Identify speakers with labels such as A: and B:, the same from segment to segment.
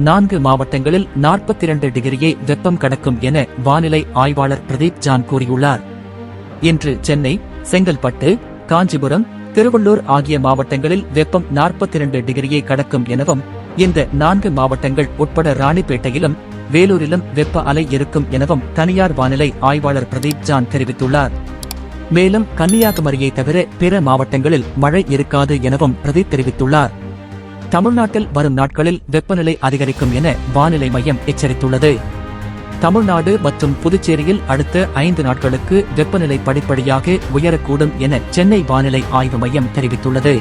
A: 4 மாவட்டங்களில் 42 டிகிரியை வெப்பம் கடக்கும் என வானிலை ஆய்வாளர் பிரதீப் ஜான் கூறியுள்ளார். இன்று சென்னை, செங்கல்பட்டு, காஞ்சிபுரம், திருவள்ளூர் ஆகிய மாவட்டங்களில் வெப்பம் 42 டிகிரியை கடக்கும் எனவும், இந்த 4 மாவட்டங்கள் உட்பட ராணிப்பேட்டையிலும் வேலூரிலும் வெப்ப அலை இருக்கும் எனவும் தனியார் வானிலை ஆய்வாளர் பிரதீப் ஜான் தெரிவித்துள்ளார். மேலும் கன்னியாகுமரியை தவிர பிற மாவட்டங்களில் மழை இருக்காது எனவும் பிரதீப் தெரிவித்துள்ளார். தமிழ்நாட்டில் வரும் நாட்களில் வெப்பநிலை அதிகரிக்கும் என வானிலை மையம் எச்சரித்துள்ளது. தமிழ்நாடு மற்றும் புதுச்சேரியில் அடுத்த 5 நாட்களுக்கு வெப்பநிலை படிப்படியாக உயரக்கூடும் என சென்னை வானிலை ஆய்வு மையம் தெரிவித்துள்ளது.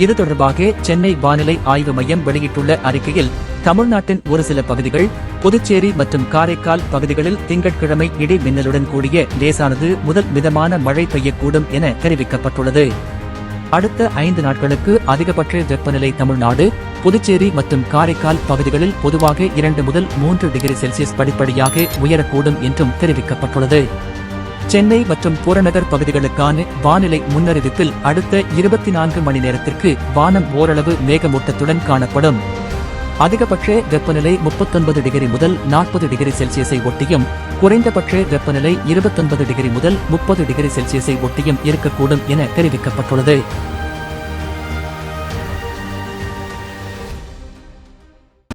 A: இது தொடர்பாக சென்னை வானிலை ஆய்வு மையம் வெளியிட்டுள்ள அறிக்கையில், தமிழ்நாட்டின் ஒரு சில பகுதிகள், புதுச்சேரி மற்றும் காரைக்கால் பகுதிகளில் திங்கட்கிழமை இடி மின்னலுடன் கூடிய லேசானது முதல் மிதமான மழை பெய்யக்கூடும் என தெரிவிக்கப்பட்டுள்ளது. அடுத்த 5 நாட்களுக்கு அதிகபட்ச வெப்பநிலை தமிழ்நாடு, புதுச்சேரி மற்றும் காரைக்கால் பகுதிகளில் பொதுவாக 2 முதல் 3 டிகிரி செல்சியஸ் படிப்படியாக உயரக்கூடும் என்றும் தெரிவிக்கப்பட்டுள்ளது. சென்னை மற்றும் புறநகர் பகுதிகளுக்கான வானிலை முன்னறிவிப்பில் அடுத்த 24 மணி நேரத்திற்கு வானம் ஓரளவு மேகமூட்டத்துடன் காணப்படும். அதிகபட்ச வெப்பநிலை 39 டிகிரி முதல் 40 டிகிரி செல்சியஸை ஒட்டியும், குறைந்தபட்ச வெப்பநிலை 29 டிகிரி முதல் 30 டிகிரி செல்சியஸை ஒட்டியும் இருக்கக்கூடும் என தெரிவிக்கப்பட்டுள்ளது.